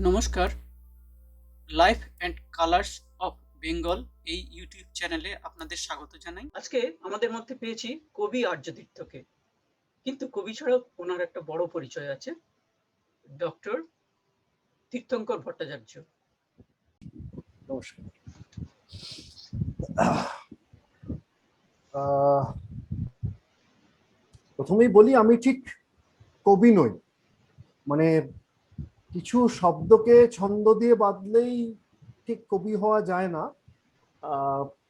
নমস্কার, life and colours of Bengal এই YouTube চ্যানেলে আপনাদের স্বাগত জানাই। আজকে আমাদের মধ্যে পেয়েছি কবি আর্যতীর্থকে, কিন্তু কবি ছাড়াও ওনার একটা বড় পরিচয় আছে, ডক্টর তীর্থঙ্কর ভট্টাচার্য। নমস্কার। আহ, প্রথমেই বলি আমি ঠিক কবি নই, মানে কিছু শব্দকে ছন্দ দিয়ে বাঁধলেই ঠিক কবি হওয়া যায় না।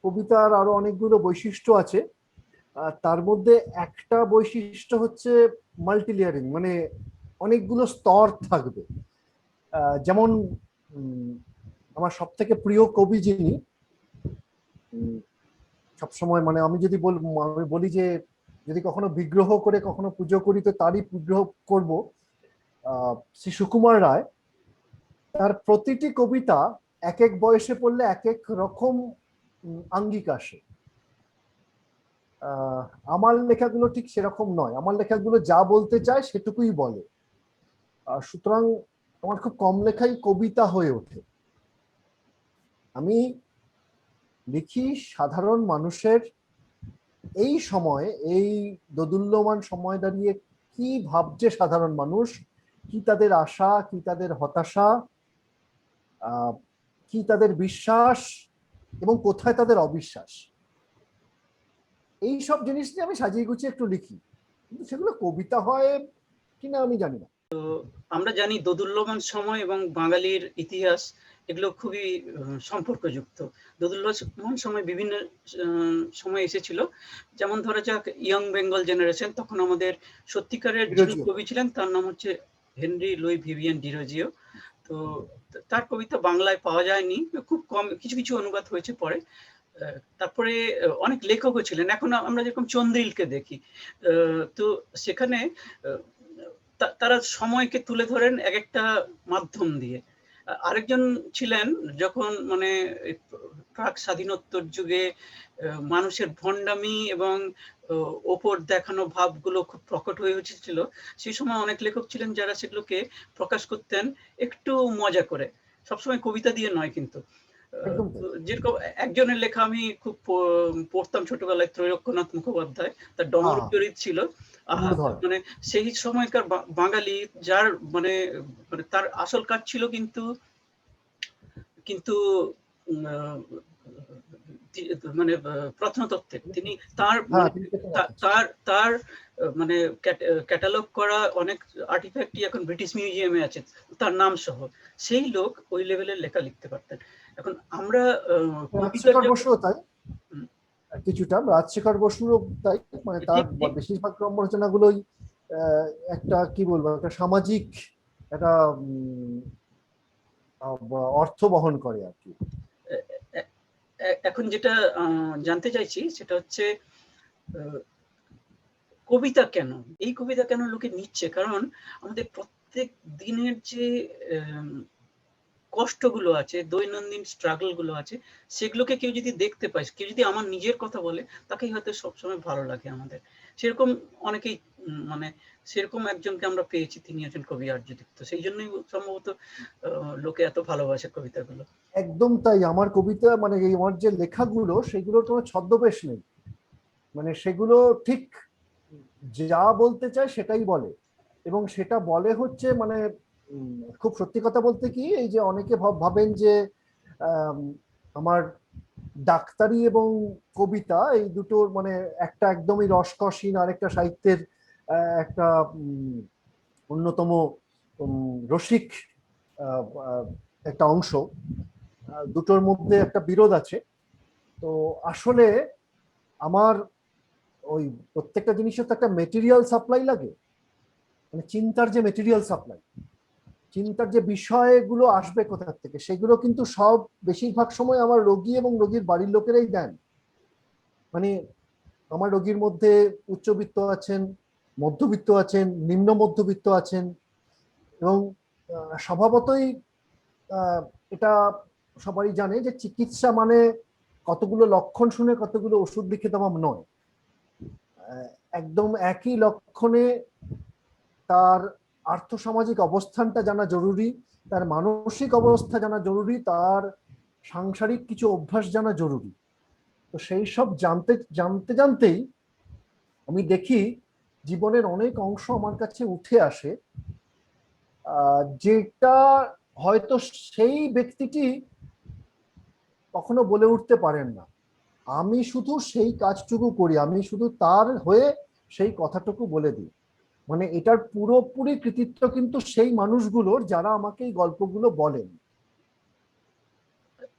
কবিতার আরো অনেকগুলো বৈশিষ্ট্য আছে, তার মধ্যে একটা বৈশিষ্ট্য হচ্ছে মাল্টিলেয়ারিং, মানে অনেকগুলো স্তর থাকবে। যেমন আমার সব থেকে প্রিয় কবি যিনি, সবসময় মানে আমি বলি যে যদি কখনো বিগ্রহ করে কখনো পুজো করি তো তারই বিগ্রহ করব, শ্রী সুকুমার রায়। তার প্রতিটি কবিতা এক এক বয়সে পড়লে এক এক রকম আঙ্গিক আসে। আমার লেখাগুলো ঠিক সেরকম নয়, আমার লেখাগুলো যা বলতে চায় সেটুকুই বলে। সুতরাং আমার খুব কম লেখাই কবিতা হয়ে ওঠে। আমি লিখি সাধারণ মানুষের এই সময়, এই দোদুল্যমান সময় দাঁড়িয়ে কি ভাবছে সাধারণ মানুষ, কি তাদের আশা, কি তাদের হতাশা, কি তাদের বিশ্বাস এবং কোথায় তাদের অবিশ্বাস, এই সব জিনিস নিয়ে আমি সাজিয়ে গুছিয়ে একটু লিখি, কিন্তু সেগুলো কবিতা হয় কিনা আমি জানি না। আমরা জানি দোদুল্যমান সময় এবং বাঙালির ইতিহাস এগুলো খুবই সম্পর্কযুক্ত। দোদুল্যমান সময় বিভিন্ন সময় এসেছিল, যেমন ধরা যাক ইয়ং বেঙ্গল জেনারেশন, তখন আমাদের সত্যিকারের যিনি কবি ছিলেন তার নাম হচ্ছে হেনরি লুই ভিভিয়ান ডিরোজিও। তো তার কবিতা বাংলায় পাওয়া যায়নি, খুব কম কিছু কিছু অনুবাদ হয়েছে পরে। তারপরে অনেক লেখকও ছিলেন, এখন আমরা যেরকম চন্দ্রিলকে দেখি, তো সেখানে তারা সময়কে তুলে ধরেন এক একটা মাধ্যম দিয়ে। আরেকজন ছিলেন যখন মানে প্রাক স্বাধীনোত্তর যুগে মানুষের ভণ্ডামি এবং ওপর দেখানো ভাবগুলো খুব প্রকট হয়ে উঠেছিল, সেই সময় অনেক লেখক ছিলেন যারা সেগুলোকে প্রকাশ করতেন একটু মজা করে, সবসময় কবিতা দিয়ে নয়। কিন্তু যেরকম একজনের লেখা আমি খুব পড়তাম ছোটবেলায়, ত্রৈলোক্যনাথ মুখোপাধ্যায়, তার ডমরু চরিত ছিল। মানে সেই সময়কার বাঙালি যার মানে তার আসল কাজ ছিল কিন্তু কিন্তু মানে প্রত্নতত্ত্বের, তিনি তার তার তার মানে ক্যাটালগ করা অনেক আর্টিফ্যাক্টই এখন ব্রিটিশ মিউজিয়ামে আছে তার নাম সহ। সেই লোক ওই লেভেলের লেখা লিখতে পারতেন। এখন আমরা কিছুটা রাজশেখর বসুরও তাই, মানে তার বেশিরভাগ রচনাগুলোই একটা কি বলবো, একটা সামাজিক একটা অর্থ বহন করে আর কি। এখন যেটা জানতে চাইছি সেটা হচ্ছে কবিতা কেন, এই কবিতা কেন লোকে নিচ্ছে? কারণ আমাদের প্রত্যেক দিনের যে কষ্টগুলো আছে, দৈনন্দিন স্ট্রাগল গুলো আছে, সেগুলোকে কেউ যদি দেখতে পায়, কেউ যদি আমার নিজের কথা বলে, তাকেই হয়তো সবসময় ভালো লাগে আমাদের। সেরকম অনেকেই মানে সেরকম একজনকে আমরা পেয়েছি, তিনি একজন কবি আর্যতীর্থ। সেই জন্যই সম্ভবত লোকে এত ভালোবাসে কবিতাগুলো। একদম তাই। আমার কবিতা মানে আমার যে লেখাগুলো সেগুলোর কোনো ছদ্মবেশ নেই, মানে সেগুলো ঠিক যা বলতে চায় সেটাই বলে, এবং সেটা বলে হচ্ছে মানে খুব সত্যি কথা বলতে কি, এই যে অনেকে ভাবেন যে আমার ডাক্তারি এবং কবিতা এই দুটোর মানে একটা একদমই রসকসীন, আর একটা সাহিত্যের একটা অন্যতম রসিক একটা অংশ, দুটোর মধ্যে একটা বিরোধ আছে। তো আসলে আমার ওই প্রত্যেকটা জিনিসের তো একটা মেটেরিয়াল সাপ্লাই লাগে, মানে চিন্তার যে মেটেরিয়াল সাপ্লাই, চিন্তার যে বিষয়গুলো আসবে কোথা থেকে, সেগুলো কিন্তু সব বেশিরভাগ সময় আমার রোগী এবং রোগীর বাড়ির লোকেরাই দেন। মানে আমার রোগীর মধ্যে উচ্চবিত্ত আছেন, মধ্যবিত্ত আছেন, নিম্ন মধ্যবিত্ত আছেন, এবং স্বভাবতই এটা সবাই জানে যে চিকিৎসা মানে কতগুলো লক্ষণ শুনে কতগুলো ওষুধ লিখে দেওয়া নয়। একদম একই লক্ষণে তার আর্থসামাজিক অবস্থানটা জানা জরুরি, তার মানসিক অবস্থা জানা জরুরি, তার সাংসারিক কিছু অভ্যাস জানা জরুরি। তো সেই সব জানতে জানতে জানতেই আমি দেখি জীবনের অনেক অংশ আমার কাছে উঠে আসে, যেটা হয়তো সেই ব্যক্তিটি কখনো বলে উঠতে পারেন না। আমি শুধু সেই কাজটুকু করি, আমি শুধু তার হয়ে সেই কথাটুকু বলে দিই। মানে এটার পুরোপুরি কৃতিত্ব কিন্তু সেই মানুষগুলোর যারা আমাকে এই গল্পগুলো বলেন।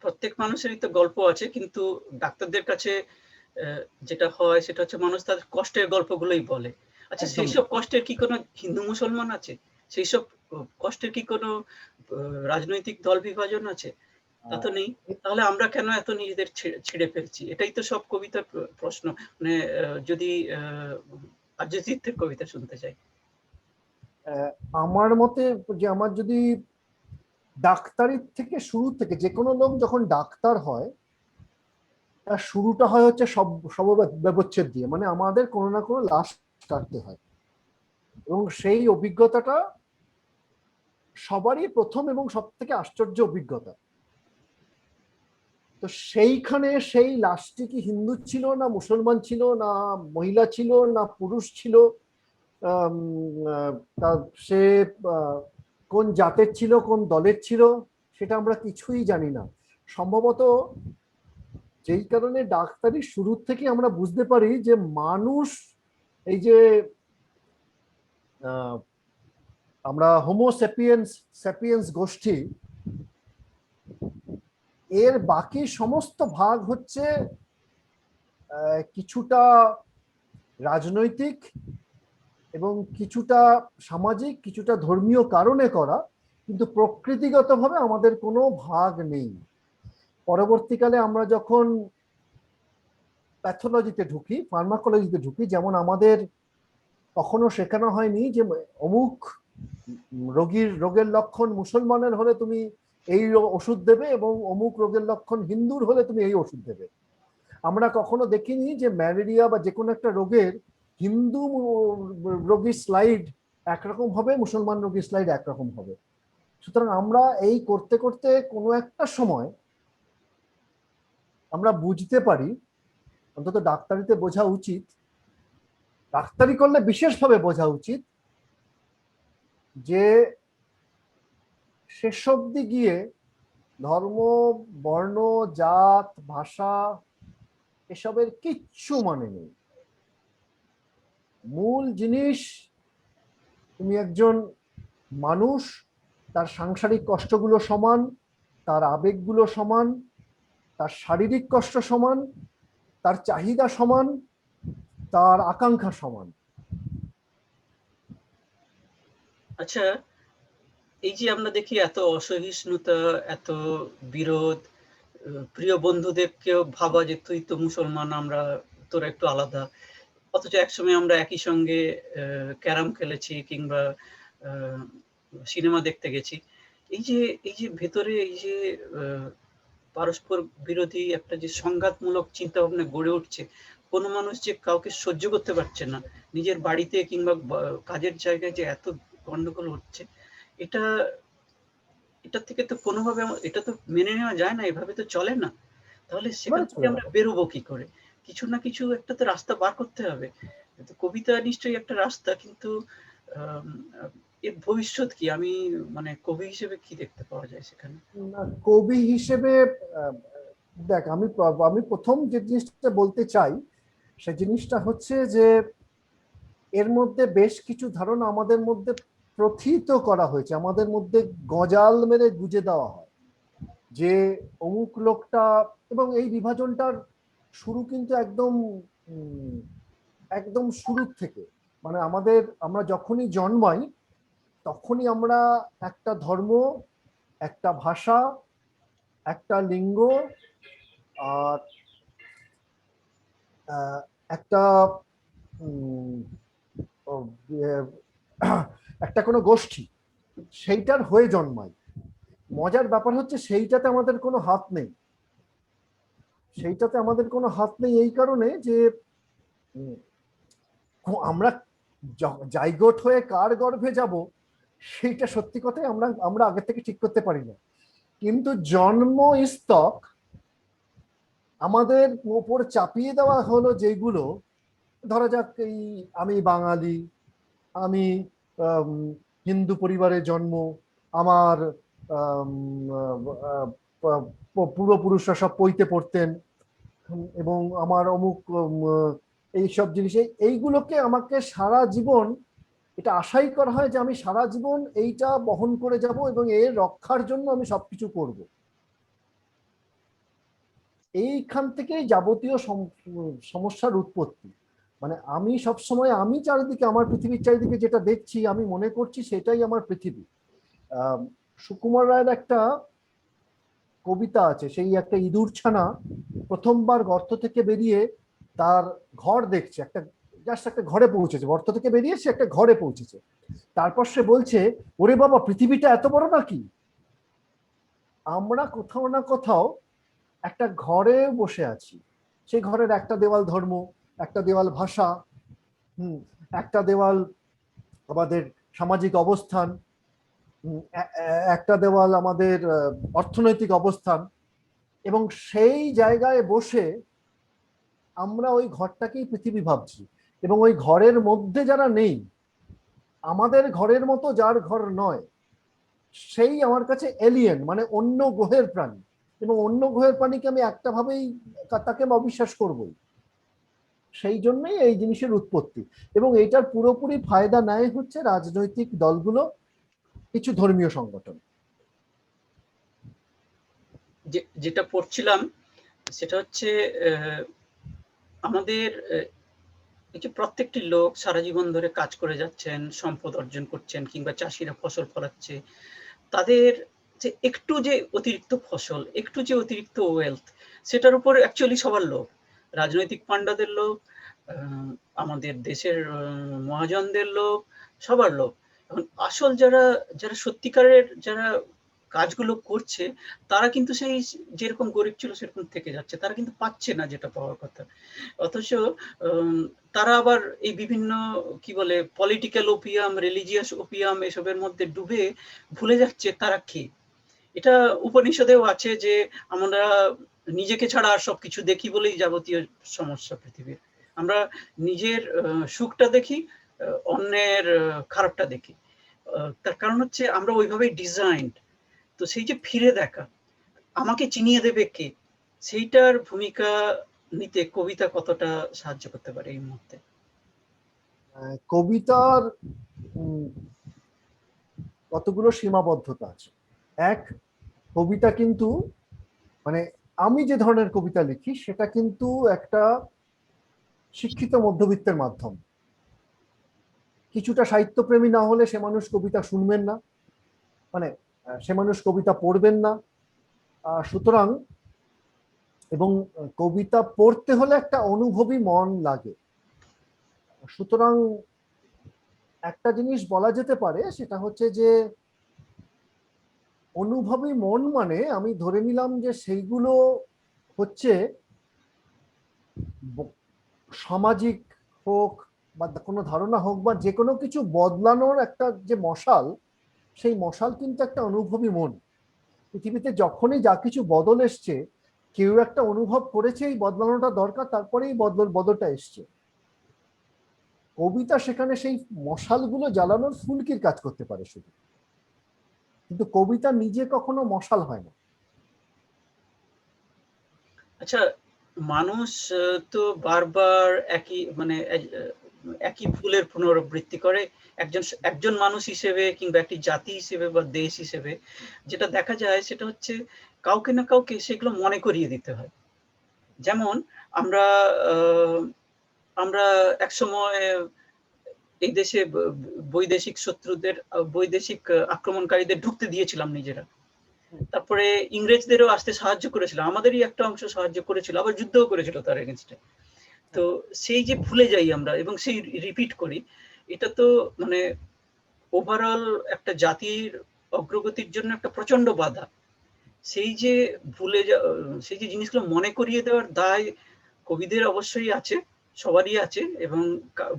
প্রত্যেক মানুষেরই তো গল্প আছে, কিন্তু ডাক্তারদের কাছে যেটা হয় সেটা হচ্ছে মানুষ তাদের কষ্টের গল্পগুলোই বলে। আচ্ছা, একদম সেই সব কষ্টের কি কোনো হিন্দু মুসলমান আছে? সেই সব কষ্টের কি কোনো রাজনৈতিক দল বিভাজন আছে? তা তো নেই। তাহলে আমরা কেন এত নিজেদের ছিঁড়ে ফেলছি? এটাই তো সব কবিতার প্রশ্ন। মানে যদি আর্যজিতের কবিতা শুনতে চাই। আমার মতে, যে আমার যদি ডাক্তারির থেকে শুরু থেকে, যে কোনো লোক যখন ডাক্তার হয় তার শুরুটা হয় হচ্ছে সব ব্যবচ্ছেদ দিয়ে, মানে আমাদের কোনো না কোনো লাশ কাটতে হয়, এবং সেই অভিজ্ঞতাটা সবারই প্রথম এবং সব থেকে আশ্চর্য অভিজ্ঞতা। তো সেইখানে সেই লাশটি কি হিন্দু ছিল না মুসলমান ছিল না মহিলা ছিল না পুরুষ ছিল, আম, তা সে কোন জাতের ছিল কোন দলের ছিল, সেটা আমরা কিছুই জানি না। সম্ভবত যেই কারণে ডাক্তারি শুরু থেকে আমরা বুঝতে পারি যে মানুষ, এই যে আমরা হোমো স্যাপিয়েন্স স্যাপিয়েন্স গোষ্ঠী, এর বাকি সমস্ত ভাগ হচ্ছে কিছুটা রাজনৈতিক এবং কিছুটা সামাজিক, কিছুটা ধর্মীয় কারণে করা, কিন্তু প্রকৃতিগতভাবে আমাদের কোনো ভাগ নেই। পরবর্তীকালে আমরা যখন প্যাথোলজিতে ঢুকি, ফার্মাকোলজিতে ঢুকি, যেমন আমাদের কখনো শেখানো হয়নি যে অমুক রোগের লক্ষণ মুসলমানের হলে তুমি এই ওষুধ দেবে এবং অমুক রোগের লক্ষণ হিন্দুর হলে তুমি এই ওষুধ দেবে। আমরা কখনো দেখিনি যে ম্যালেরিয়া বা যে কোনো একটা রোগের হিন্দু রোগীর স্লাইড একরকম হবে, মুসলমান রোগীর স্লাইড একরকম হবে। সুতরাং আমরা এই করতে করতে কোনো একটা সময় আমরা বুঝতে পারি, অন্তত ডাক্তারিতে বোঝা উচিত, ডাক্তারি করলে বিশেষভাবে বোঝা উচিত যে শেষ অবধি গিয়ে ধর্ম, বর্ণ, জাত, ভাষা এসবের কিচ্ছু মানে নেই। মূল জিনিস, তুমি একজন মানুষ, তার সাংসারিক কষ্টগুলো সমান, তার আবেগগুলো সমান, তার শারীরিক কষ্ট সমান, তার চাহিদা সমান, তার আকাঙ্ক্ষা সমান। আচ্ছা, এই যে আমরা দেখি এত অসহিষ্ণুতা, এত বিরোধ, প্রিয় বন্ধুদেরকেও ভাবা যে তুই তো মুসলমান, আমরা তোরা একটু আলাদা। অথচ একসময় আমরা একই সঙ্গে ক্যারাম খেলেছি কিংবা সিনেমা দেখতে গেছি। এই যে এই যে ভেতরে এই যে পারস্পর বিরোধী একটা যে সংঘাতমূলক চিন্তাভাবনা গড়ে উঠছে, কোনো মানুষ যে কাউকে সহ্য করতে পারছে না, নিজের বাড়িতে কিংবা কাজের জায়গায় যে এত গন্ডগোল হচ্ছে, এটা এটার থেকে তো কোনোভাবে এটা তো মেনে নেওয়া যায় না, এভাবে তো চলে না। তাহলে সেখান এবারে থেকে চলে আমরা না। বেরোবো কি করে? কিছু না কিছু একটা তো রাস্তা বার করতে হবে। তো কবিতা নিশ্চয়ই একটা রাস্তা, কিন্তু আম আ এর ভবিষ্যৎ কি? আমি মানে কবি হিসেবে কি দেখতে পাওয়া যায় সেখানে? না, কবি হিসেবে আহ, দেখ, আমি আমি প্রথম যে জিনিসটা বলতে চাই সে জিনিসটা হচ্ছে যে এর মধ্যে বেশ কিছু ধারণা আমাদের মধ্যে প্রথিত করা হয়েছে, আমাদের মধ্যে গজাল মেরে গুজে দেওয়া হয় যে অমুক লোকটা, এবং এই বিভাজনটার শুরু কিন্তু একদম একদম শুরুর থেকে, মানে আমরা যখনই জন্মাই তখনই আমরা একটা ধর্ম, একটা ভাষা, একটা লিঙ্গ, আর একটা একটা কোনো গোষ্ঠী, সেইটার হয়ে জন্মাই। মজার ব্যাপার হচ্ছে সেইটাতে আমাদের কোনো হাত নেই। সেইটাতে আমাদের কোনো হাত নেই এই কারণে যে আমরা জাইগোট হয়ে কার গর্ভে যাব সেইটা সত্যি কথাই আমরা আমরা আগে থেকে ঠিক করতে পারি না। কিন্তু জন্ম স্তক আমাদের উপর চাপিয়ে দেওয়া হলো যেগুলো, ধরা যাক এই আমি বাঙালি, আমি আম, হিন্দু পরিবারে জন্ম, আমার আম, আহ, পূর্বপুরুষরা সব পইতে পড়তেন, এবং আমার অমুক এইসব জিনিস এইগুলোকে আমাকে সারা জীবন এটা আশাই করা হয় যে আমি সারা জীবন এইটা বহন করে যাব এবং এর রক্ষার জন্য আমি সবকিছু করব। এইখান থেকেই যাবতীয় সমস্যার উৎপত্তি। মানে আমি সবসময় আমি চারিদিকে আমার পৃথিবীর চারিদিকে যেটা দেখছি আমি মনে করছি সেটাই আমার পৃথিবী। সুকুমার রায়ের একটা কবিতা আছে, সেই একটা ইঁদুর ছানা প্রথমবার গর্ত থেকে বেরিয়ে তার ঘর দেখছে, একটা জাস্ট একটা ঘরে পৌঁছেছে, গর্ত থেকে বেরিয়ে সে একটা ঘরে পৌঁছেছে। তারপর সে বলছে, ওরে বাবা পৃথিবীটা এত বড় নাকি। আমরা কোথাও না কোথাও একটা ঘরে বসে আছি, সেই ঘরের একটা দেওয়াল ধর্ম, একটা দেওয়াল ভাষা, একটা দেওয়াল আমাদের সামাজিক অবস্থান, একটা দেওয়াল আমাদের অর্থনৈতিক অবস্থান, এবং সেই জায়গায় বসে আমরা ওই ঘরটাকেই পৃথিবী ভাবছি। এবং ওই ঘরের মধ্যে যারা নেই, আমাদের ঘরের মতো যার ঘর নয়, সেই আমার কাছে এলিয়েন, মানে অন্য গ্রহের প্রাণী। এবং অন্য গ্রহের প্রাণীকে আমি একটা ভাবেই তাকে অবিশ্বাস করবই। সেই জন্যই এই জিনিসের উৎপত্তি, এবং এইটার পুরোপুরি ফায়দা নেয় হচ্ছে রাজনৈতিক দলগুলো, কিছু ধর্মীয় সংগঠন। যেটা পড়ছিলাম সেটা হচ্ছে আমাদের এই যে প্রত্যেকটি লোক সারা জীবন ধরে কাজ করে যাচ্ছেন, সম্পদ অর্জন করছেন, কিংবা চাষিরা ফসল ফলাচ্ছে, তাদের যে একটু যে অতিরিক্ত ফসল, একটু যে অতিরিক্ত ওয়েলথ, সেটার উপর অ্যাকচুয়ালি সবার লোভ। রাজনৈতিক পান্ডাদের লোভ, আমাদের দেশের মহাজনদের লোভ, সবার লোভ। এখন আসল যারা যারা সত্যিকারের যারা কাজগুলো করছে, তারা কিন্তু সেই যেরকম গরিব ছিল সেরকম থেকে যাচ্ছে, তারা কিন্তু পাচ্ছে না যেটা পাওয়ার কথা। অথচ তারা আবার এই বিভিন্ন কি বলে পলিটিক্যাল ওপিয়াম, রিলিজিয়াস ওপিয়াম এসবের মধ্যে ডুবে ভুলে যাচ্ছে তারা কে। এটা উপনিষদেও আছে যে আমরা নিজেকে ছাড়া আর সবকিছু দেখি বলেই যাবতীয় সমস্যা পৃথিবীর। আমরা নিজের সুখটা দেখি, অন্যের খারাপটা দেখি। তার কারণ হচ্ছে আমরা ওইভাবেই ডিজাইনড। তো সেই যে ফিরে দেখা, আমাকে চিনিয়ে দেবে কে, সেইটার ভূমিকা নিতে কবিতা কতটা সাহায্য করতে পারে এই মুহূর্তে? কবিতার কতগুলো সীমাবদ্ধতা আছে। এক, কবিতা কিন্তু মানে আমি যে ধরনের কবিতা লিখি সেটা কিন্তু একটা শিক্ষিত মধ্যবিত্তের মাধ্যম। কিছুটা সাহিত্যপ্রেমী না হলে সে মানুষ কবিতা শুনবেন না, মানে সে মানুষ কবিতা পড়বেন না। সুতরাং, এবং কবিতা পড়তে হলে একটা অনুভবী মন লাগে। সুতরাং একটা জিনিস বলা যেতে পারে, সেটা হচ্ছে যে অনুভবী মন মানে আমি ধরে নিলাম যে সেইগুলো হচ্ছে সামাজিক হোক বা কোনো ধারণা হোক বা যে কোনো কিছু বদলানোর একটা যে মশাল, সেই মশাল কিন্তু একটা অনুভবী মন। পৃথিবীতে যখনই যা কিছু বদল এসছে, কেউ একটা অনুভব করেছে এই বদলানোটা দরকার, তারপরেই বদলটা এসছে। কবিতা সেখানে সেই মশালগুলো জ্বালানোর ফুলকির কাজ করতে পারে শুধু, কিন্তু কবিতা নিজে কখনো মশাল হয় না। আচ্ছা, মানুষ তো বারবার একই মানে একই ভুলের পুনরাবৃত্তি করে। একজন একজন মানুষ হিসেবে কিংবা একটি জাতি হিসেবে বা দেশ হিসেবে যেটা দেখা যায় সেটা হচ্ছে কাউকে না কাউকে সেগুলো মনে করিয়ে দিতে হয়। যেমন আমরা আমরা একসময় এই দেশে বৈদেশিক শত্রুদের, বৈদেশিক আক্রমণকারীদের ঢুকতে দিয়েছিলাম নিজেরা। তারপরে ইংরেজদেরও আসতে সাহায্য করেছিল, আমাদেরই একটা অংশ সাহায্য করেছিল, আবার যুদ্ধও করেছিল তার এগেনস্টে। তো সেই যে ভুলে যাই আমরা এবং সেই রিপিট করি, এটা তো মানে ওভারঅল একটা জাতির অগ্রগতির জন্য একটা প্রচন্ড বাধা। সেই যে ভুলে সেই যে জিনিসগুলো মনে করিয়ে দেওয়ার দায় কবিদের অবশ্যই আছে, সবারই আছে, এবং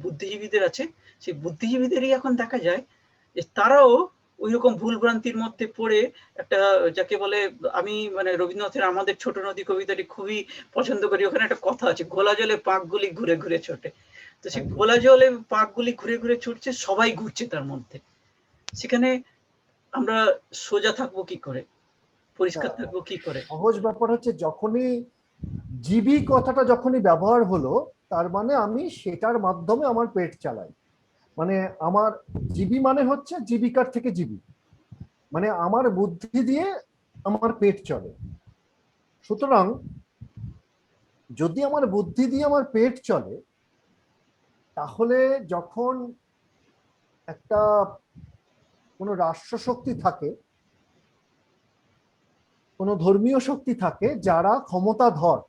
বুদ্ধিজীবীদের আছে। সেই বুদ্ধিজীবীদেরই এখন দেখা যায় তারাও ওইরকম ভুলভ্রান্তির মধ্যে পড়ে একটা, যাকে বলে, আমি মানে রবীন্দ্রনাথের আমাদের ছোট নদী কবিতাটি খুবই পছন্দ করি। ওখানে একটা কথা আছে, ঘোলা জলে পাকগুলি ঘুরে ঘুরে ছোটে। তো সেই ঘোলা জলে পাকগুলি ঘুরে ঘুরে ছুটছে, সবাই ঘুরছে তার মধ্যে। সেখানে আমরা সোজা থাকবো কি করে, পরিষ্কার থাকবো কি করে? সহজ ব্যাপার হচ্ছে, যখনই জীবী কথাটা যখনই ব্যবহার হলো, তার মানে আমি সেটার মাধ্যমে আমার পেট চালাই। মানে আমার জীবী মানে হচ্ছে জীবিকার থেকে জীবী, মানে আমার বুদ্ধি দিয়ে আমার পেট চলে। সুতরাং যদি আমার বুদ্ধি দিয়ে আমার পেট চলে, তাহলে যখন একটা কোনো রাষ্ট্রশক্তি থাকে, কোনো ধর্মীয় শক্তি থাকে, যারা ক্ষমতাধর,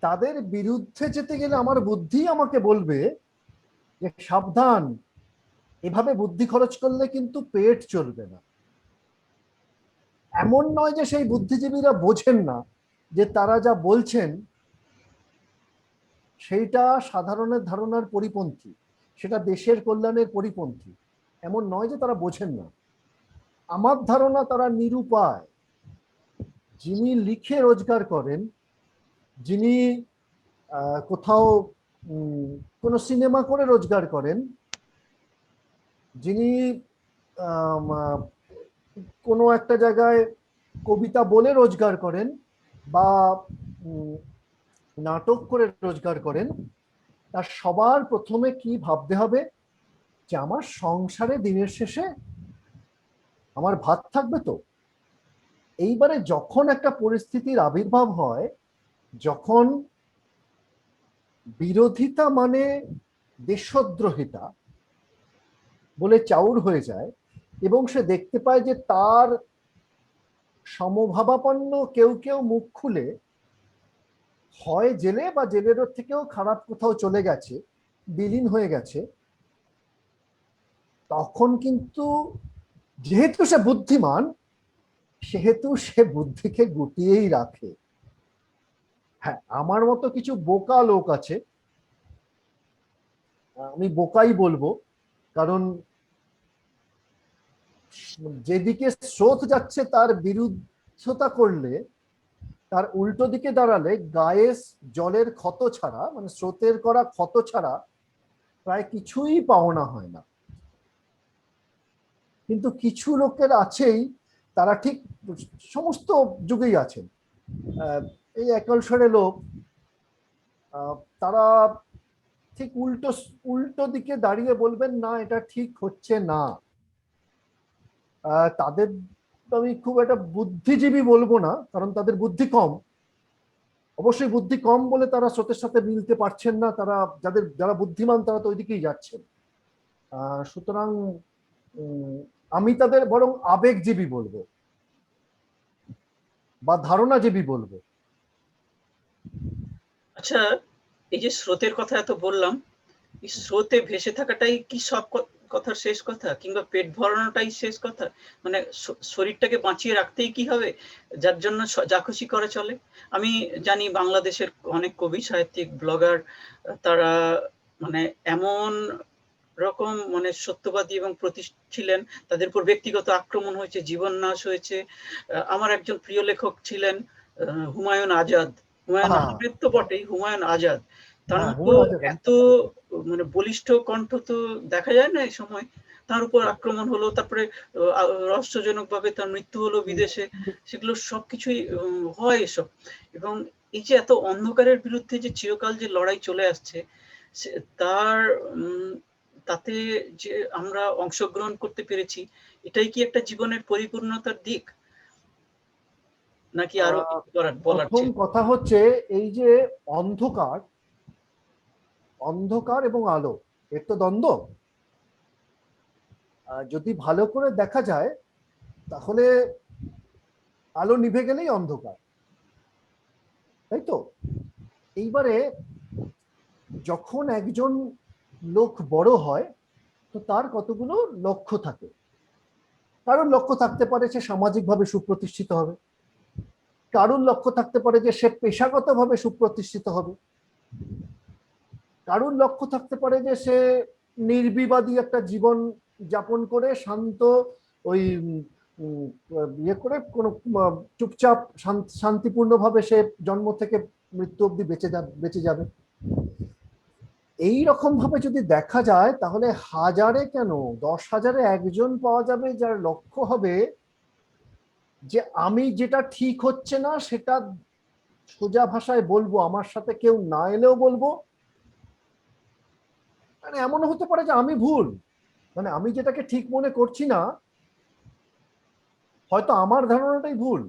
তাদের বিরুদ্ধে যেতে গেলে আমার বুদ্ধি আমাকে বলবে যে সাবধান, এভাবে বুদ্ধি খরচ করলে কিন্তু পেট চলবে না। এমন নয় যে সেই বুদ্ধিজীবীরা বোঝেন না যে তারা যা বলছেন সেইটা সাধারণের ধারণার পরিপন্থী, সেটা দেশের কল্যাণের পরিপন্থী। এমন নয় যে তারা বোঝেন না। আমার ধারণা তারা নিরুপায়। যিনি লিখে রোজগার করেন, যিনি কোথাও কোনো সিনেমা করে রোজগার করেন, যিনি কোনো একটা জায়গায় কবিতা বলে রোজগার করেন বা নাটক করে রোজগার করেন, তার সবার প্রথমে কি ভাবতে হবে যে আমার সংসারে দিনের শেষে আমার ভাত থাকবে তো। এইবারে যখন একটা পরিস্থিতির আবির্ভাব হয়, যখন বিরোধিতা মানে দেশদ্রোহিতা বলে চাউর হয়ে যায়, এবং সে দেখতে পায় যে তার সমভাবাপন্ন কেউ কেউ মুখ খুলে হয় জেলে বা জেলের থেকেও খারাপ কোথাও চলে গেছে, বিলীন হয়ে গেছে, তখন কিন্তু যেহেতু সে বুদ্ধিমান, সেহেতু সে বুদ্ধিকে গুটিয়েই রাখে। হ্যাঁ, আমার মতো কিছু বোকা লোক আছে, আমি বোকাই বলবো, কারণ যেদিকে স্রোত যাচ্ছে তার বিরুদ্ধতা করলে, তার উল্টো দিকে দাঁড়ালে গায়ে জলের ক্ষত ছাড়া, মানে স্রোতের করা ক্ষত ছাড়া প্রায় কিছুই পাওনা হয় না। কিন্তু কিছু লোকের আছেই, তারা ঠিক সমস্ত যুগেই আছেন, এই একলসরে লোক, তারা ঠিক উল্টো উল্টো দিকে দাঁড়িয়ে বলবেন না এটা ঠিক হচ্ছে না। তাদের আমি খুব একটা বুদ্ধিজীবী বলবো না, কারণ তাদের বুদ্ধি কম। অবশ্যই বুদ্ধি কম বলে তারা স্রোতের সাথে মিলতে পারছেন না, তারা যারা বুদ্ধিমান তারা তো ওইদিকেই যাচ্ছেন। সুতরাং আমি তাদের বরং আবেগজীবী বলবো বা ধারণাজীবী বলবো। আচ্ছা, এই যে স্রোতের কথা এত বললাম, এই স্রোতে ভেসে থাকাটাই কি সব কথার শেষ কথা, কিংবা পেট ভরানোটাই শেষ কথা? মানে শরীরটাকে বাঁচিয়ে রাখতেই কি হবে, যার জন্য যা খুশি করে চলে? আমি জানি বাংলাদেশের অনেক কবি, সাহিত্যিক, ব্লগার, তারা মানে এমন রকম মানে সত্যবাদী এবং ছিলেন, তাদের উপর ব্যক্তিগত আক্রমণ হয়েছে, জীবন নাশ হয়েছে। আমার একজন প্রিয় লেখক ছিলেন হুমায়ুন আজাদ। হুমায়ুন হ্যাঁ, আহমেদ তো বটেই, হুমায়ুন আজাদ। তার হ্যাঁ, মতো হুমায়ুন আজাদ। এত মানে বলিষ্ঠ কণ্ঠ তো দেখা যায় না এই সময়। তার উপর আক্রমণ হলো, তারপরে রহস্যজনকভাবে তার মৃত্যু হলো বিদেশে। সেগুলো সবকিছুই হয় এসব। এবং এই যে এত অন্ধকারের বিরুদ্ধে যে চিরকাল যে লড়াই চলে আসছে, তার তাতে যে আমরা অংশগ্রহণ করতে পেরেছি, এটাই কি একটা জীবনের পরিপূর্ণতার দিক? নাকি আরো কিছু বলার প্রথম ছিল? কথা হচ্ছে, এই যে অন্ধকার, অন্ধকার এবং আলো, এর তো দ্বন্দ্ব। যদি ভালো করে দেখা যায়, তাহলে আলো নিভে গেলেই অন্ধকার, তাই তো? এইবারে যখন একজন লোক বড় হয়, তো তার কতগুলো লক্ষ্য থাকে। কারণ লক্ষ্য থাকতে পারে সে সামাজিকভাবে সুপ্রতিষ্ঠিত হবে, কারণ লক্ষ্য থাকতে পারে যে সে পেশাগতভাবে সুপ্রতিষ্ঠিত হবে, কারণ লক্ষ্য থাকতে পারে যে সে নির্বিবাদী একটা জীবন যাপন করে শান্ত ওই ইয়ে করে কোনো চুপচাপ শান্তিপূর্ণভাবে সে জন্ম থেকে মৃত্যু অবধি বেঁচে যাবে। এই রকম ভাবে যদি দেখা যায় তাহলে হাজারে কেন 10,000-এ একজন পাওয়া যাবে যার লক্ষ্য হবে যে আমি যেটা ঠিক হচ্ছে না সেটা সোজা ভাষায় বলবো, আমার সাথে কেউ না এলেও বলবো। মানে এমনও হতে পারে যে আমি ভুল, মানে আমি যেটাকে ঠিক মনে করছি না, হয়তো আমার ধারণাটাই ভুল,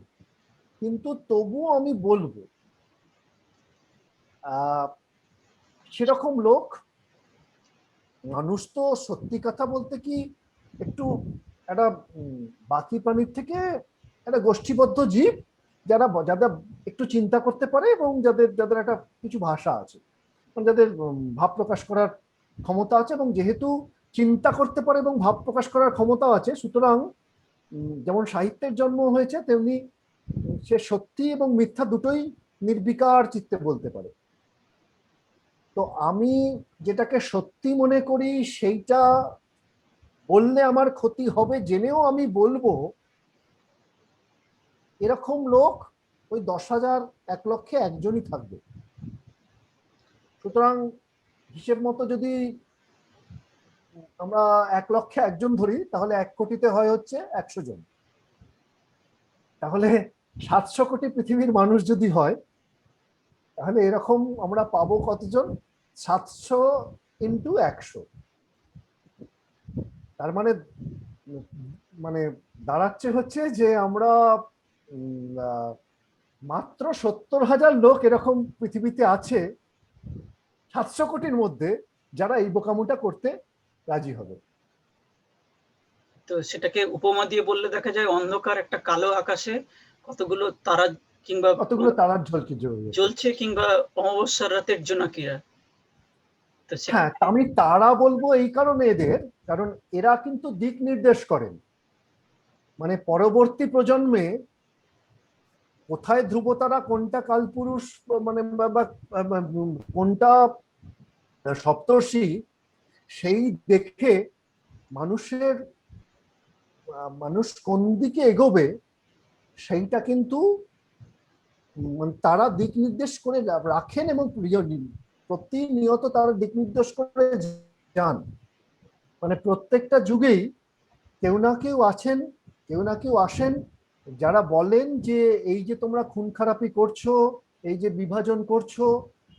কিন্তু তবুও আমি বলবো। সেরকম লোক, মানুষ তো সত্যি কথা বলতে কি একটু একটা বাকি প্রাণীর থেকে একটা গোষ্ঠীবদ্ধ জীব, যাদের একটু চিন্তা করতে পারে এবং যাদের যাদের একটা কিছু ভাষা আছে, মানে যাদের ভাব প্রকাশ করার ক্ষমতা আছে, এবং যেহেতু চিন্তা করতে পারে এবং ভাব প্রকাশ করার ক্ষমতা আছে, সুতরাং যেমন সাহিত্যের জন্ম হয়েছে তেমনি সে সত্যি এবং মিথ্যা দুটোই নির্বিকার চিত্তে বলতে পারে। তো আমি যেটাকে সত্যি মনে করি সেইটা বললে আমার ক্ষতি হবে জেনেও আমি বলবো, এরকম লোক ওই 10,000 1,00,000-এ একজনই থাকবে। সুতরাং হিসেব মতো যদি আমরা 1,00,000-এ একজন ধরি তাহলে 1 কোটিতে হয় হচ্ছে 100 জন। তাহলে 700 কোটি পৃথিবীর মানুষ যদি হয় তাহলে এরকম আমরা পাবো কতজন? 700 ইন্টু 100। তার মানে মানে দাঁড়াচ্ছে হচ্ছে যে আমরা মাত্র 70,000 লোক এরকম পৃথিবীতে আছে 700 কোটির মধ্যে যারা এই বোকামোটা করতে রাজি হবে। তো সেটাকে উপমা দিয়ে বললে দেখা যায় অন্ধকার একটা কালো আকাশে কতগুলো তারা কিংবা কতগুলো তারার ঝলকি জ্বলছে, কিংবা অমাবস্যার রাতের জোনাকিরা। তো হ্যাঁ, আমি তারা বলবো এই কারণে এদের, কারণ এরা কিন্তু দিক নির্দেশ করেন। মানে পরবর্তী প্রজন্মে কোথায় ধ্রুবতারা, কোনটা কালপুরুষ, মানে কোনটা সপ্তর্ষি, সেই দেখে মানুষ কোন দিকে এগোবে সেইটা কিন্তু তারা দিক নির্দেশ করে রাখেন এবং প্রতিনিয়ত তারা দিক নির্দেশ করে যান। মানে প্রত্যেকটা যুগেই কেউ না কেউ আছেন, কেউ না কেউ আসেন যারা বলেন যে এই যে তোমরা খুন খারাপি করছো, এই যে বিভাজন করছো,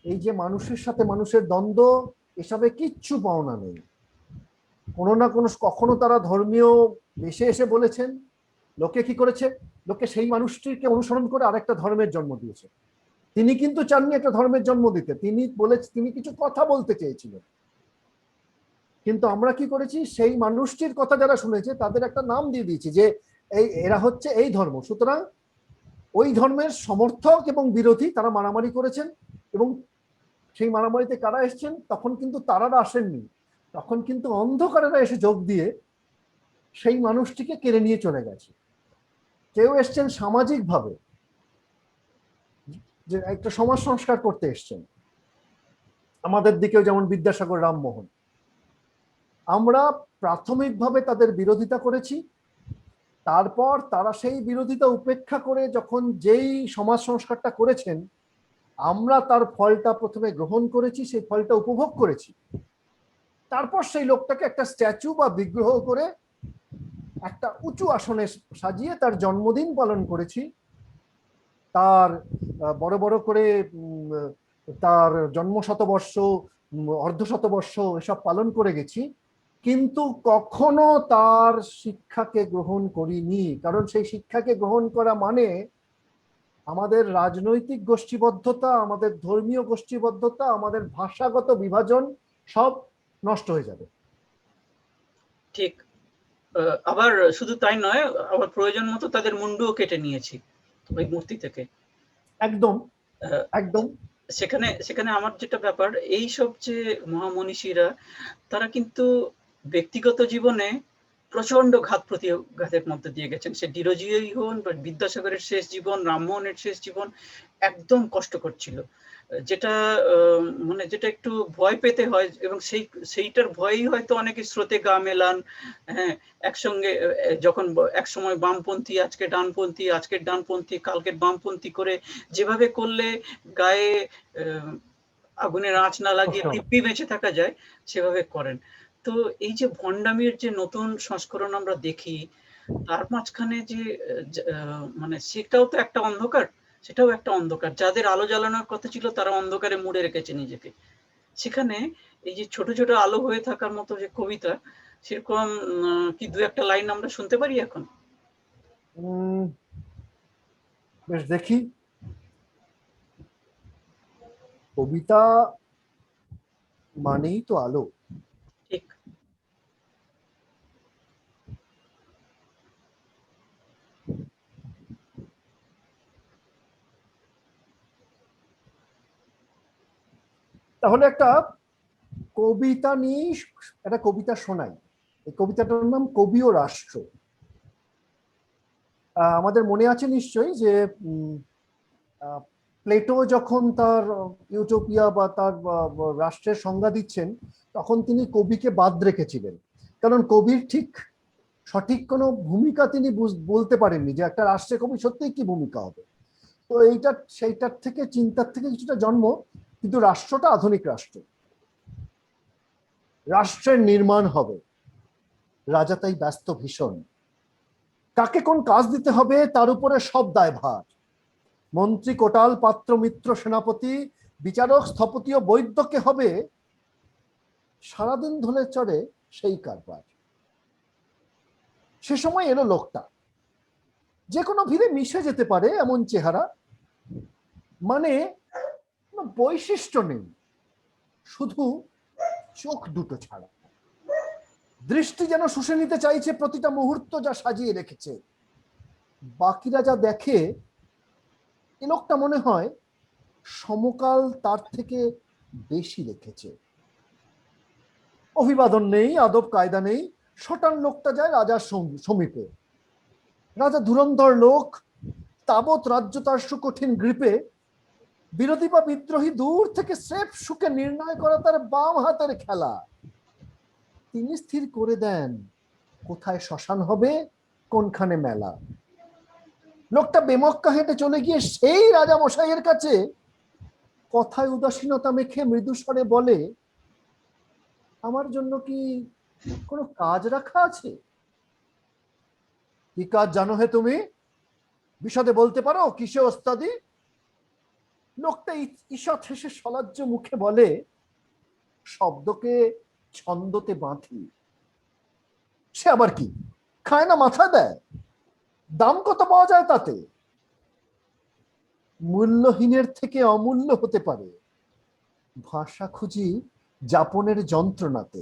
এই যে মানুষের সাথে মানুষের দ্বন্দ্ব, এসবে কিচ্ছু পাওনা নেই। কোনো না কোনো কখনো তারা ধর্মীয় বেশে এসে বলেছেন, লোকে কি করেছে, লোকে সেই মানুষটিকে অনুসরণ করে আরেকটা ধর্মের জন্ম দিয়েছে। তিনি কিন্তু চাননি একটা ধর্মের জন্ম দিতে, তিনি কিছু কথা বলতে চেয়েছিলেন। কিন্তু আমরা কি করেছি, সেই মানুষটির কথা যারা শুনেছে তাদের একটা নাম দিয়ে দিয়েছি যে এরা হচ্ছে এই ধর্ম, সুতরাং ওই ধর্মের সমর্থক এবং বিরোধী তারা মারামারি করেছেন। এবং সেই মারামারিতে কারা এসছেন, তখন কিন্তু তারারা আসেননি, তখন কিন্তু অন্ধকারেরা এসে যোগ দিয়ে সেই মানুষটিকে কেড়ে নিয়ে চলে গেছে। কেউ এসছেন সামাজিকভাবে, যে একটা সমাজ সংস্কার করতে এসছেন, আমাদের দিকেও যেমন বিদ্যাসাগর, রামমোহন। আমরা প্রাথমিকভাবে তাদের বিরোধিতা করেছি, তারপর তারা সেই বিরোধিতা উপেক্ষা করে যখন যেই সমাজ সংস্কারটা করেছেন আমরা তার ফলটা প্রথমে গ্রহণ করেছি, সেই ফলটা উপভোগ করেছি, তারপর সেই লোকটাকে একটা স্ট্যাচু বা বিগ্রহ করে একটা উঁচু আসনে সাজিয়ে তার জন্মদিন পালন করেছি, তার বড় বড় করে তার জন্ম শতবর্ষ, অর্ধশতবর্ষ এসব পালন করে গেছি, কিন্তু কখনো তার শিক্ষাকে গ্রহণ করিনি। কারণ সেই শিক্ষাকে গ্রহণ করা মানে আমাদের রাজনৈতিক গোষ্ঠীবদ্ধতা, আমাদের ধর্মীয় গোষ্ঠীবদ্ধতা, আমাদের ভাষাগত বিভাজন সব নষ্ট হয়ে যাবে। ঠিক। আবার শুধু তাই নয়, আবার প্রয়োজন মতো তাদের মুন্ডুও কেটে নিয়েছি ওই মূর্তি থেকে। একদম একদম। সেখানে আমার যেটা ব্যাপার, এই সব যে মহামনীষীরা তারা কিন্তু ব্যক্তিগত জীবনে প্রচন্ড ঘাত প্রতিঘাতের মধ্যে দিয়ে গেছেন। সে ডিরোজিওই হন বা বিদ্যাসাগরের শেষ জীবন, রামমোহনের শেষ জীবন একদম কষ্টকর ছিল। যেটা মানে যেটা একটু ভয় পেতে হয় এবং সেইটার ভয়েই হয়তো অনেকে স্রোতে গা মেলান। হ্যাঁ, একসঙ্গে যখন একসময় বামপন্থী, আজকে ডানপন্থী, আজকের ডানপন্থী, কালকের বামপন্থী করে যেভাবে করলে গায়ে আগুনের আঁচ না লাগিয়ে দিব্যি বেঁচে থাকা যায় সেভাবে করেন। তো এই যে ভণ্ডামির যে নতুন সংস্করণ আমরা দেখি, তার মাঝখানে যে মানে সেটাও তো একটা অন্ধকার, সেটাও একটা অন্ধকার। যাদের আলো জ্বালানোর কথা ছিল তারা অন্ধকারে মুড়ে রেখেছে নিজেকে। সেখানে এই যে ছোট, ছোট আলো হয়ে থাকার মতো যে কবিতা, সেরকম কি ২-১ টা লাইন আমরা শুনতে পারি এখন? বেশ দেখি। কবিতা মানেই তো আলো। ঠিক। তাহলে একটা কবিতা নিয়ে একটা কবিতা শোনাই। এই কবিতাটার নাম কবি ও রাষ্ট্র। আমাদের মনে আছে নিশ্চয়ই যে প্লেটো যখন তার ইউটোপিয়া বা তার রাষ্ট্রের সংজ্ঞা দিচ্ছেন, তখন তিনি কবিকে বাদ রেখেছিলেন। কারণ কবির ঠিক সঠিক কোনো ভূমিকা তিনি বলতে পারেননি যে একটা রাষ্ট্রে কবি সত্যিই কি ভূমিকা হবে। তো সেইটার থেকে চিন্তার থেকে কিছুটা জন্ম, কিন্তু রাষ্ট্রটা আধুনিক রাষ্ট্র, রাষ্ট্রের নির্মাণ হবে, রাজা তাই ব্যস্ত ভীষণ। কাকে কোন কাজ দিতে হবে তার উপরে সব দায়ভার। মন্ত্রী, কোটাল, পাত্র, মিত্র, সেনাপতি, বিচারক, স্থপতি ও বৈদ্যকে হবে সারাদিন ধরে চড়ে সেই কারবার। সে সময় এলো লোকটা, যে কোনো ভিড়ে মিশে যেতে পারে এমন চেহারা, মানে বৈশিষ্ট্য নেই, শুধু চোখ দুটো ছাড়া। দৃষ্টি যেন শুষে নিতে চাইছে প্রতিটা মুহূর্ত যা সাজিয়ে রেখেছে। বাকিরা যা দেখে, এ লোকটা মনে হয় সমকাল তার থেকে বেশি রেখেছে। অভিবাদন নেই, আদব কায়দা নেই, শটান লোকটা যায় রাজার সমীপে। রাজা ধুরন্ধর লোক, তাবৎ রাজ্য তার সুকঠিন গ্রিপে। বিরোধী বা বিদ্রোহী দূর থেকে স্রেফ সুখে নির্ণয় করা তার বাম হাতের খেলা। তিনি স্থির করে দেন কোথায় শ্মশান হবে, কোনখানে মেলা। লোকটা বেমক্কা হেঁটে চলে গিয়ে সেই রাজা মশাইয়ের কাছে কথায় উদাসীনতা মেখে মৃদু স্বরে বলে, আমার জন্য কি কোনো কাজ রাখা আছে? কি কাজ জানো হে তুমি? বিশদে বলতে পারো, কিসে ওস্তাদি? লোকটা ঈষৎ হেসে সলজ্জ মুখে বলে, শব্দকে ছন্দতে বাঁধি। সে আবার কি, খায় না মাথা দেয়? দাম কত পাওয়া যায় তাতে? মূল্যহীনের থেকে অমূল্য হতে পারে, ভাষা খুঁজি যাপনের যন্ত্রণাতে।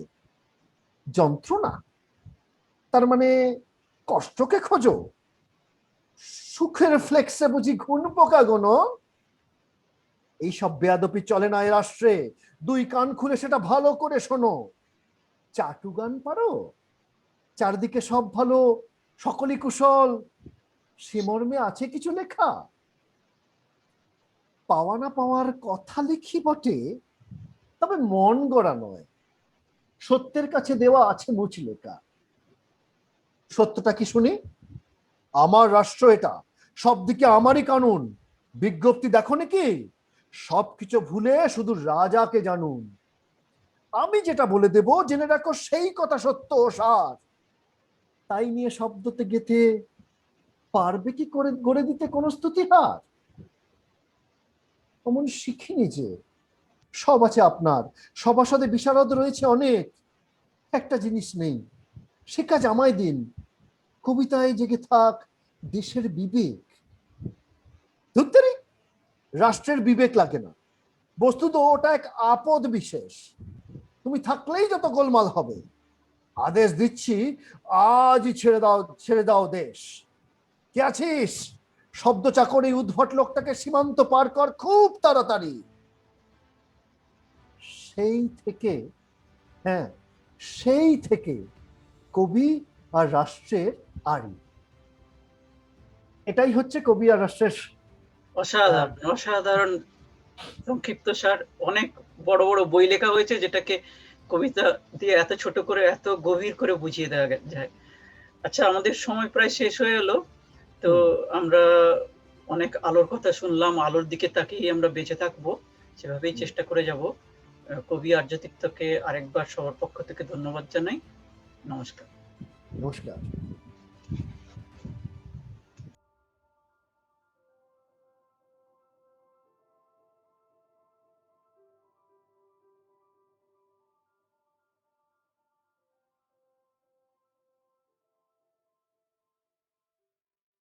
যন্ত্রণা? তার মানে কষ্টকে খোঁজো? সুখের ফ্লেক্সে বুঝি ঘুণ পোকা গোনো? এইসব বেয়াদপি চলে না এ রাষ্ট্রে, দুই কান খুলে সেটা ভালো করে শোনো। চাটু গান পারো? চারদিকে সব ভালো, সকলই কুশল, সে মর্মে আছে কিছু লেখা? পাওয়া না পাওয়ার কথা লিখি বটে, তবে মন গড়া নয়, সত্যের কাছে দেওয়া আছে মুচলেকা। সত্যটা কি শুনি? আমার রাষ্ট্র এটা, সব দিকে আমারই কানুন। বিজ্ঞপ্তি দেখো নাকি? সবকিছু ভুলে শুধু রাজাকে জানুন। আমি যেটা বলে দেব জেনে রাখো সেই কথা সত্য ও সার। তাই নিয়ে শব্দতে গেথে পারবে কি করে গড়ে দিতে কোন স্তুতিহার? অমন শিখিনি যে সব আছে আপনার, সভাসদে বিশারদ রয়েছে অনেক, একটা জিনিস নেই, সে কাজ আমায় দিন। কবিতায় জেগে থাক দেশের বিবেক। ধুত্তেরি, রাষ্ট্রের বিবেক লাগে না, বস্তুত ওটা এক আপদ বিশেষ। তুমি থাকলেই যত গোলমাল হবে। আদেশ দিচ্ছি, আজই ছেড়ে দাও দেশ। কে আছিস? শব্দ চাকর এই উদ্ভট লোকটাকে সীমান্ত পার কর খুব তাড়াতাড়ি। সেই থেকে, হ্যাঁ সেই থেকে কবি আর রাষ্ট্রের আড়ি। এটাই হচ্ছে কবি আর রাষ্ট্রের অসাধারণ, অসাধারণ সংক্ষিপ্তসার। অনেক বড় বড় বই লেখা হয়েছে যেটাকে কবিতা দিয়ে এত ছোট করে এত গভীর করে বুঝিয়ে দেওয়া যায়। আচ্ছা, আমাদের সময় প্রায় শেষ হয়ে এলো। তো আমরা অনেক আলোর কথা শুনলাম, আলোর দিকে তাকিয়ে আমরা বেঁচে থাকবো, সেভাবেই চেষ্টা করে যাব। কবি আর্যতীর্থকে আরেকবার সবার পক্ষ থেকে ধন্যবাদ জানাই। নমস্কার। নমস্কার।